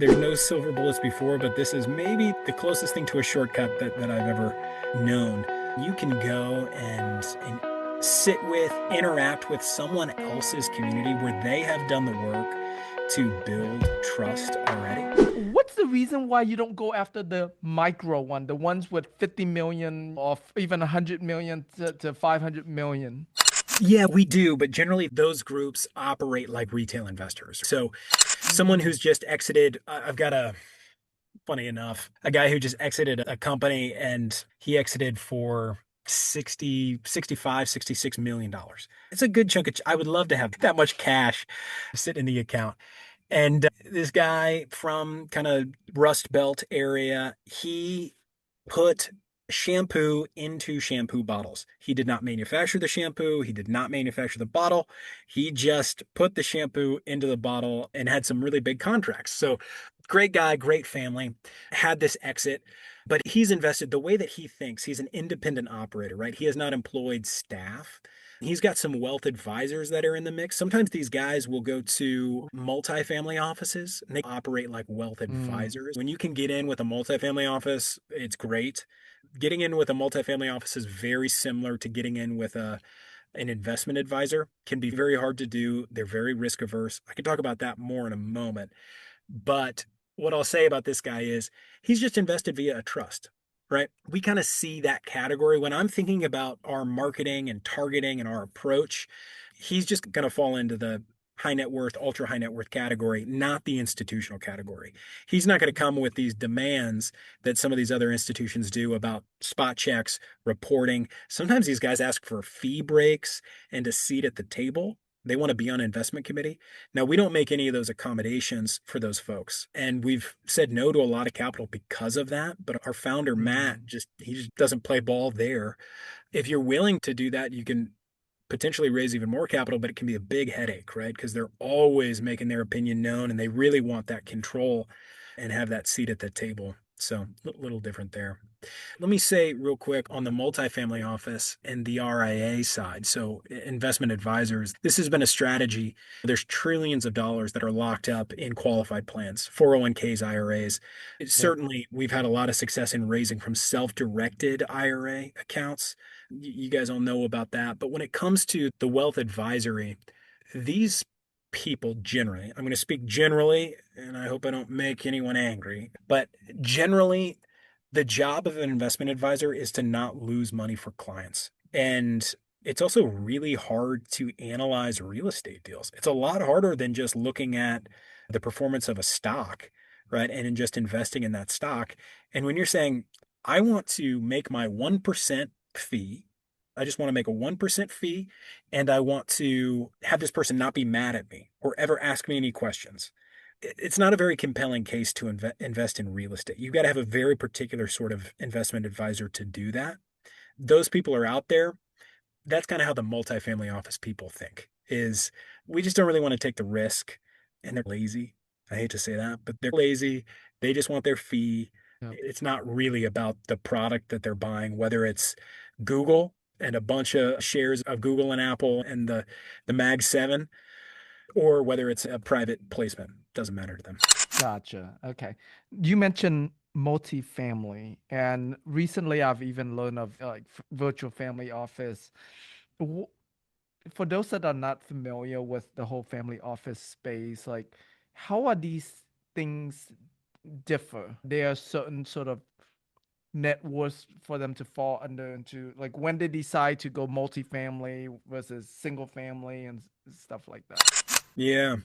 There's no silver bullets before, but this is maybe the closest thing to a shortcut that I've ever known. You can go and sit with, interact with someone else's community where they have done the work to Yeah. build trust already. What's the reason why you don't go after the micro one, the ones with 50 million or even 100 million to 500 million? Yeah, we do, but generally those groups operate like retail investors. So someone Mm, who's just exited, I've got funny enough, a guy who just exited a company and he exited for 65, $66 million. It's a good chunk of, I would love to have that much cash sit in the account. And this guy from kind of Rust Belt area, he put shampoo into shampoo bottles. He did not manufacture the shampoo. He did not manufacture the bottle. He just put the shampoo into the bottle and had some really big contracts. So great guy, great family, had this exit, but he's invested the way that he thinks. He's an independent operator, right? He has not employed staff. He's got some wealth advisors that are in the mix. Sometimes these guys will go to multifamily offices and they operate like wealth mm, advisors. When you can get in with a multifamily office, it's great. Getting in with a multifamily office is very similar to getting in with an investment advisor. Can be very hard to do. They're very risk averse. I can talk about that more in a moment. But what I'll say about this guy is he's just invested via a trust, right? We kind of see that category when I'm thinking about our marketing and targeting and our approach. He's just going to fall into the high net worth, ultra high net worth category, not the institutional category. He's not going to come with these demands that some of these other institutions do about spot checks, reporting. Sometimes these guys ask for fee breaks and a seat at the table. They want to be on an investment committee. Now, we don't make any of those accommodations for those folks. And we've said no to a lot of capital because of that. But our founder, Matt, mm. he just doesn't play ball there. If you're willing to do that, you can potentially raise even more capital, but it can be a big headache, right? Because they're always making their opinion known and they really want that control and have that seat at the table. So a little different there. Let me say real quick on the multifamily office and the RIA side. So investment advisors, this has been a strategy. There's trillions of dollars that are locked up in qualified plans, 401ks, IRAs. Yep. Certainly, we've had a lot of success in raising from self-directed IRA accounts. You guys all know about that. But when it comes to the wealth advisory, these people generally, I'm going to speak generally, and I hope I don't make anyone angry, but generally, the job of an investment advisor is to not lose money for clients. And it's also really hard to analyze real estate deals. It's a lot harder than just looking at the performance of a stock, right? And in just investing in that stock. And when you're saying, I want to make my 1% fee, I just want to make a 1% fee, and I want to have this person not be mad at me or ever ask me any questions. It's not a very compelling case to invest in real estate. You've got to have a very particular sort of investment advisor to do that. Those people are out there. That's kind of how the multifamily office people think is we just don't really want to take the risk and they're lazy. I hate to say that, but they're lazy. They just want their fee. Yep. It's not really about the product that they're buying, whether it's Google and a bunch of shares of Google and Apple and the Mag 7 or whether it's a private placement. Doesn't matter to them. Gotcha. Okay. You mentioned multifamily, and recently I've even learned of like virtual family office. W- For those that are not familiar with the whole family office space, like how are these things differ? There are certain sort of net worth for them to fall under into like when they decide to go multifamily versus single family and stuff like that. Yeah,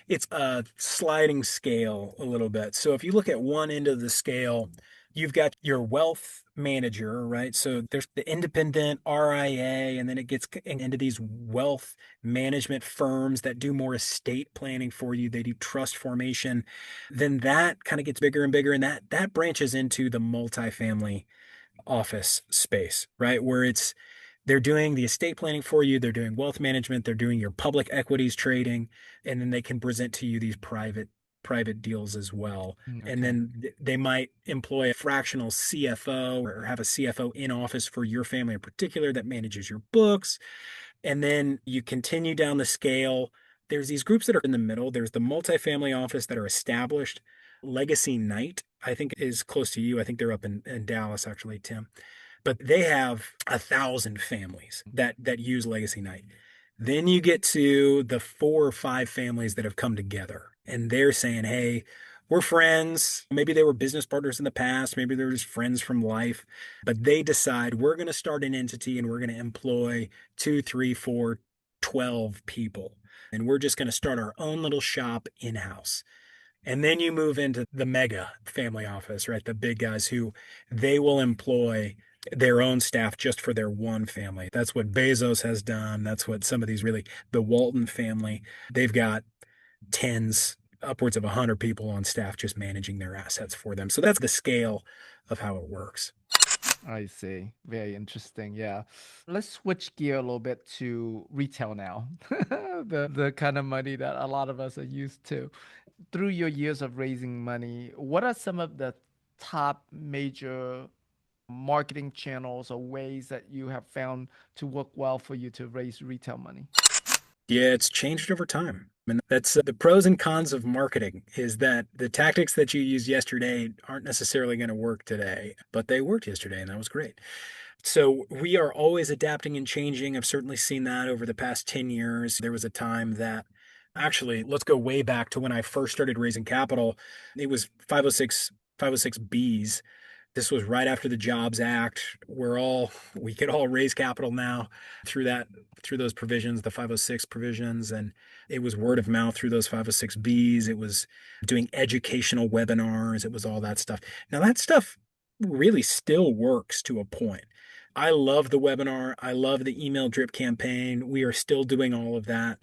it's a sliding scale a little bit. So if you look at one end of the scale, you've got your wealth manager, right? So there's the independent RIA, and then it gets into these wealth management firms that do more estate planning for you. They do trust formation. Then that kind of gets bigger and bigger, and that branches into the multifamily office space, right? Where they're doing the estate planning for you, they're doing wealth management, they're doing your public equities trading, and then they can present to you these private deals as well. And Okay. then they might employ a fractional CFO or have a CFO in office for your family in particular that manages your books. And then you continue down the scale. There's these groups that are in the middle. There's the multifamily office that are established. Legacy Night, I think, is close to you. I think they're up in Dallas, actually, Tim. But they have 1,000 families that use Legacy Night. Then you get to the 4 or 5 families that have come together and they're saying, hey, we're friends. Maybe they were business partners in the past. Maybe they're just friends from life, but they decide we're going to start an entity and we're going to employ 2, 3, 4, 12 people. And we're just going to start our own little shop in house. And then you move into the mega family office, right? The big guys who they will employ their own staff just for their one family. That's what Bezos has done. That's what some of these really, the Walton family, they've got tens, upwards of 100 people on staff just managing their assets for them. So that's the scale of how it works. I see. Very interesting. Yeah. Let's switch gear a little bit to retail now. The kind of money that a lot of us are used to. Through your years of raising money, what are some of the top major marketing channels or ways that you have found to work well for you to raise retail money? Yeah, it's changed over time. And that's the pros and cons of marketing is that the tactics that you used yesterday aren't necessarily going to work today, but they worked yesterday and that was great. So we are always adapting and changing. I've certainly seen that over the past 10 years. There was a time that actually, let's go way back to when I first started raising capital. It was 506Bs. This was right after the Jobs Act. We could all raise capital now through that, through those provisions, the 506 provisions. And it was word of mouth through those 506Bs. It was doing educational webinars. It was all that stuff. Now that stuff really still works to a point. I love the webinar. I love the email drip campaign. We are still doing all of that.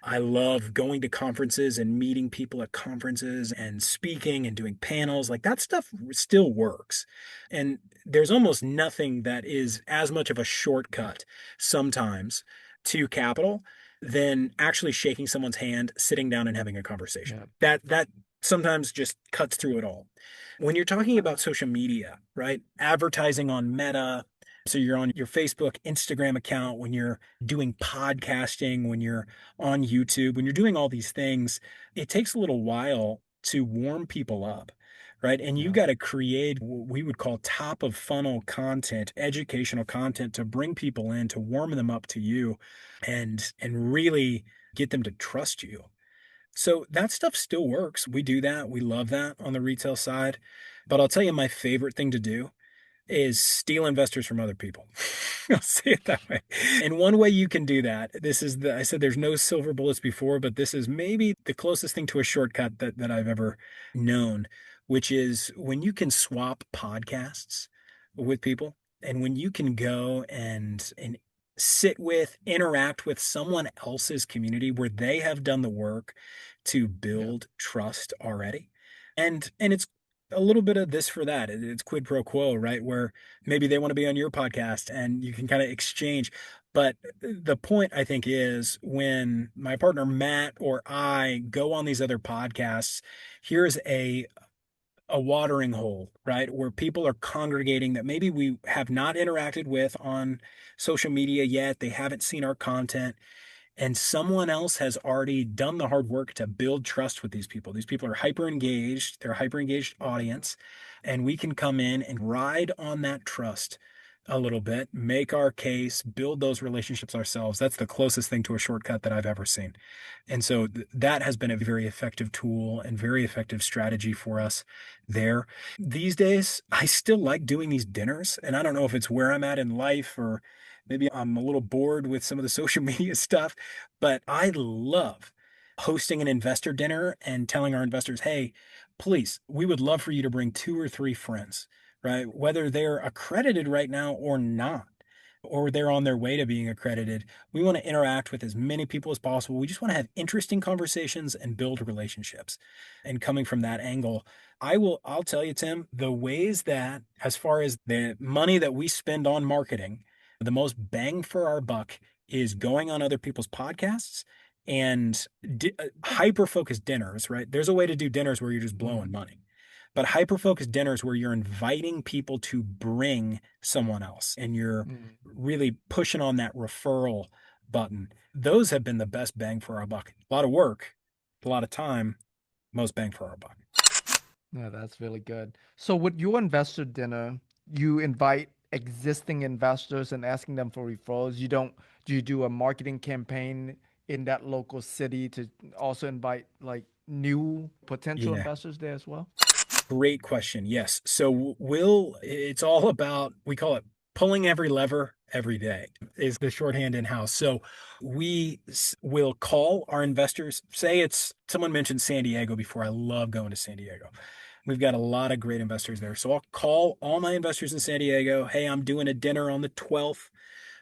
I love going to conferences and meeting people at conferences and speaking and doing panels. Like that stuff still works. And there's almost nothing that is as much of a shortcut sometimes to capital than actually shaking someone's hand, sitting down and having a conversation. Yeah. That sometimes just cuts through it all. When you're talking about social media, right? Advertising on Meta, so you're on your Facebook, Instagram account, when you're doing podcasting, when you're on YouTube, when you're doing all these things, it takes a little while to warm people up, right? And you Yeah. got to create what we would call top of funnel content, educational content to bring people in, to warm them up to you and really get them to trust you. So that stuff still works. We do that. We love that on the retail side. But I'll tell you, my favorite thing to do is steal investors from other people. I'll say it that way. And one way you can do that, I said there's no silver bullets before, but this is maybe the closest thing to a shortcut that I've ever known, which is when you can swap podcasts with people and when you can go and sit with, interact with someone else's community where they have done the work to Yeah. build trust already. And it's a little bit of this for that. It's quid pro quo, right? Where maybe they want to be on your podcast and you can kind of exchange. But the point I think is when my partner Matt or I go on these other podcasts, here's a watering hole, right? Where people are congregating that maybe we have not interacted with on social media yet. They haven't seen our content and someone else has already done the hard work to build trust with these people. These people are hyper engaged, they're a hyper engaged audience, and we can come in and ride on that trust a little bit, make our case, build those relationships ourselves. That's the closest thing to a shortcut that I've ever seen. And so that has been a very effective tool and very effective strategy for us there. These days, I still like doing these dinners, and I don't know if it's where I'm at in life or maybe I'm a little bored with some of the social media stuff, but I love hosting an investor dinner and telling our investors, hey, please, we would love for you to bring 2 or 3 friends, right? Whether they're accredited right now or not, or they're on their way to being accredited. We want to interact with as many people as possible. We just want to have interesting conversations and build relationships. And coming from that angle, I'll tell you, Tim, the ways that, as far as the money that we spend on marketing, the most bang for our buck is going on other people's podcasts and hyper focused dinners, right? There's a way to do dinners where you're just blowing Mm. money, but hyper focused dinners where you're inviting people to bring someone else and you're Mm. really pushing on that referral button. Those have been the best bang for our buck. A lot of work, a lot of time, most bang for our buck. Yeah, that's really good. So with your investor dinner, you invite existing investors and asking them for referrals. You don't, do you do a marketing campaign in that local city to also invite like new potential Yeah. investors there as well? Great question. Yes. So it's all about, we call it pulling every lever every day is the shorthand in house. So will call our investors. Say it's someone mentioned San Diego before. I love going to San Diego. We've got a lot of great investors there. So I'll call all my investors in San Diego. Hey, I'm doing a dinner on the 12th.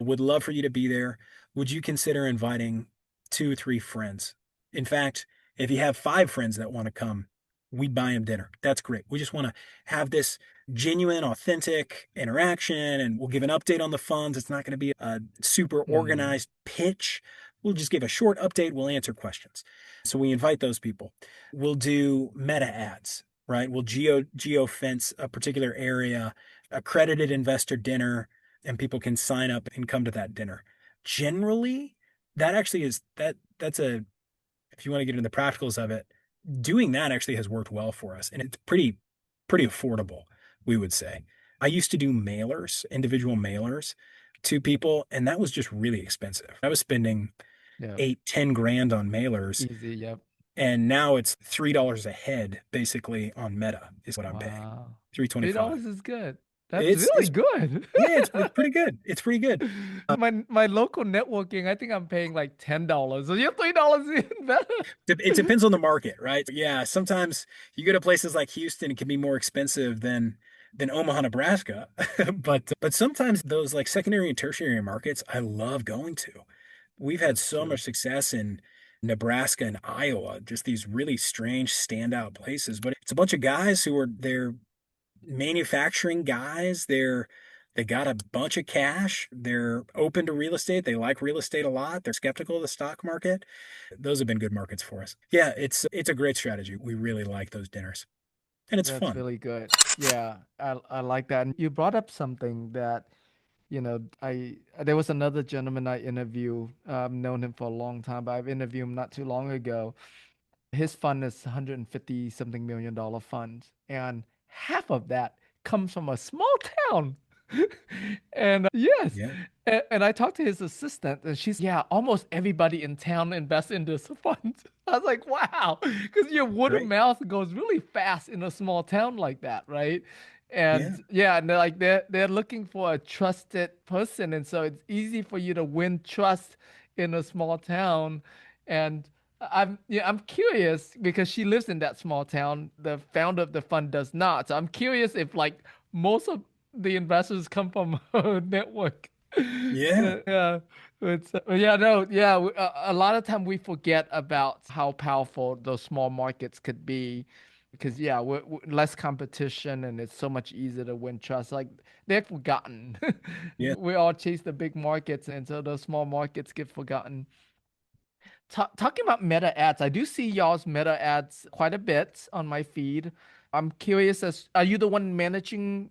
Would love for you to be there. Would you consider inviting 2, 3 friends? In fact, if you have 5 friends that want to come, we buy them dinner. That's great. We just want to have this genuine, authentic interaction, and we'll give an update on the funds. It's not going to be a super Mm, organized pitch. We'll just give a short update. We'll answer questions. So we invite those people. We'll do meta ads, right? We'll geo fence a particular area, accredited investor dinner, and people can sign up and come to that dinner. Generally, that actually is that's a if you want to get into the practicals of it, doing that actually has worked well for us, and it's pretty affordable, we would say. I used to do mailers, individual mailers to people, and that was just really expensive. I was spending yeah. 8, 10 grand on mailers, Easy. Yep. and now it's $3 a head basically on Meta is what I'm paying. Wow. $3 $3.25. is good. That's really It's good. yeah, it's pretty good. It's pretty good. My local networking, I think I'm paying like $10. So you're $3 even better. It depends on the market, right? Yeah, sometimes you go to places like Houston, it can be more expensive than Omaha, Nebraska. But sometimes those like secondary and tertiary markets, I love going to. We've had That's so true. much success in Nebraska and Iowa, just these really strange standout places. But it's a bunch of guys they're manufacturing guys. They got a bunch of cash. They're open to real estate. They like real estate a lot. They're skeptical of the stock market. Those have been good markets for us. Yeah, it's a great strategy. We really like those dinners. And it's That's fun. really good. Yeah, I like that. And you brought up something that, I there was another gentleman I interviewed, known him for a long time, but I've interviewed him not too long ago. His fund is 150 something $1 million fund, and half of that comes from a small town. And yes, Yeah, and I talked to his assistant, and she's, yeah, almost everybody in town invests in this fund. I was like, wow, because your word of great. mouth goes really fast in a small town like that, right? Yeah, And yeah, and they're looking for a trusted person, and so it's easy for you to win trust in a small town. And I'm curious because she lives in that small town. The founder of the fund does not. So I'm curious if like most of the investors come from her network. yeah, Yeah, it's yeah, no, yeah. A lot of time we forget about how powerful those small markets could be, because yeah, we're less competition and it's so much easier to win trust. Like they're forgotten. yeah, We all chase the big markets, and so those small markets get forgotten. Talking about meta ads, I do see y'all's meta ads quite a bit on my feed. I'm curious, as are you the one managing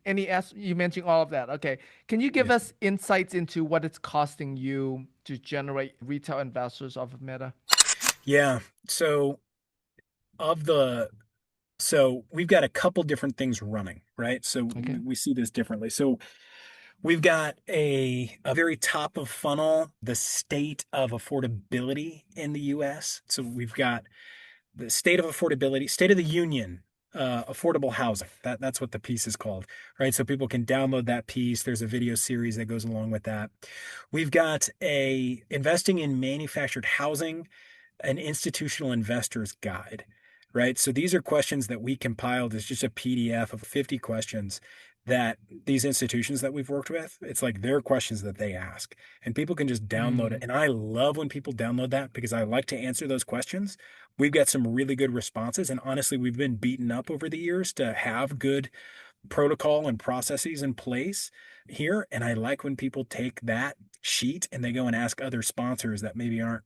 any ads? You mentioned all of that. Okay. Can you give yes, us insights into what it's costing you to generate retail investors off of Meta? yeah. Of the so we've got a couple different things running, right? So Okay. we see this differently. So we've got a very top of funnel, the state of affordability in the US. So we've got the state of affordability, state of the union, affordable housing. That's what the piece is called, right? So people can download that piece. There's a video series that goes along with that. We've got a investing in manufactured housing, an institutional investor's guide, right? So these are questions that we compiled as just a PDF of 50 questions that these institutions that we've worked with, it's like their questions that they ask, and people can just download it. Mm, And I love when people download that because I like to answer those questions. We've got some really good responses. And honestly, we've been beaten up over the years to have good protocol and processes in place here. And I like when people take that sheet and they go and ask other sponsors that maybe aren't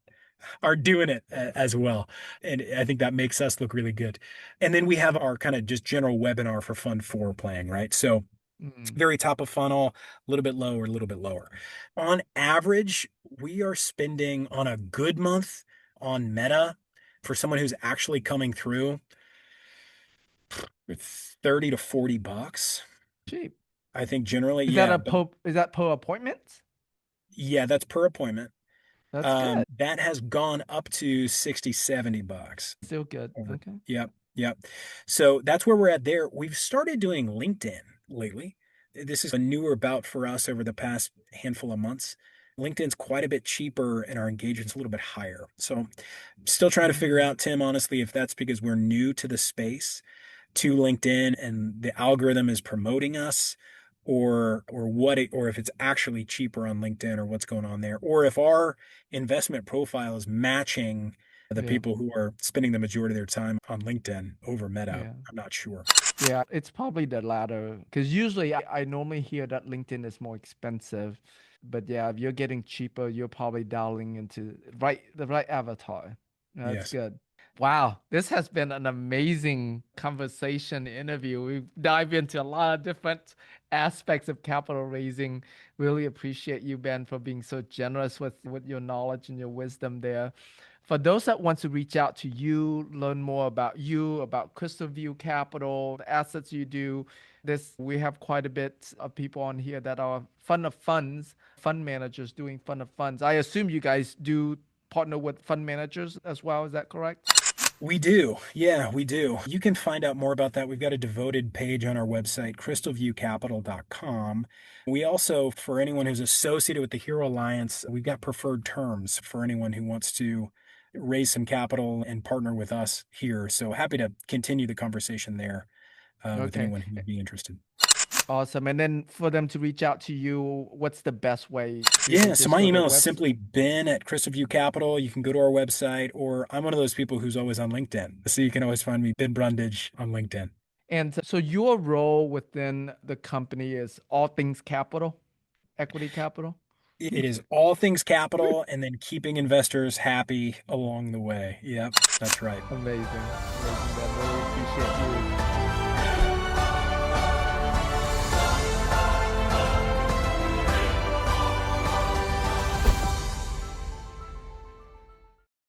are doing it as well. And I think that makes us look really good. And then we have our kind of just general webinar for Fund 4 playing, right? So mm. very top of funnel, a little bit lower, a little bit lower. On average, we are spending on a good month on Meta for someone who's actually coming through 30 to $40. Cheap. I think generally, Is that yeah, but is that per appointment? yeah, that's per appointment. That's good. That has gone up to 60, $70 Still good. over. Okay. Yep, yep. So that's where we're at there. We've started doing LinkedIn lately. This is a newer bout for us over the past handful of months. LinkedIn's quite a bit cheaper and our engagement's a little bit higher. So still trying to figure Mm, out, Tim, honestly, if that's because we're new to the space to LinkedIn and the algorithm is promoting us or what it, or if it's actually cheaper on LinkedIn or what's going on there, or if our investment profile is matching the yeah. people who are spending the majority of their time on LinkedIn over Meta. Yeah. I'm not sure. Yeah, it's probably the latter. Because usually I normally hear that LinkedIn is more expensive. But yeah, if you're getting cheaper, you're probably dialing into the right avatar. That's Yes. good. Wow, this has been an amazing conversation interview. We dive into a lot of different aspects of capital raising. Really appreciate you, Ben, for being so generous with your knowledge and your wisdom there. For those that want to reach out to you, learn more about you, about Crystal View Capital, the assets you do, this we have quite a bit of people on here that are fund of funds, fund managers doing fund of funds. I assume you guys do partner with fund managers as well. Is that correct? We do. Yeah, we do. You can find out more about that. We've got a devoted page on our website, crystalviewcapital.com. We also, for anyone who's associated with the Hero Alliance, we've got preferred terms for anyone who wants to raise some capital and partner with us here. So happy to continue the conversation there with Okay. anyone who would be interested. Awesome. And then for them to reach out to you, what's the best way? Do they Yeah, so just my go to the email is website? simply Ben at Crystal View Capital. You can go to our website, or I'm one of those people who's always on LinkedIn. So you can always find me, Ben Brundage, on LinkedIn. And so your role within the company is all things capital, equity capital. It is all things capital and then keeping investors happy along the way. Yep, that's right. Amazing. Amazing, Ben. Really appreciate you.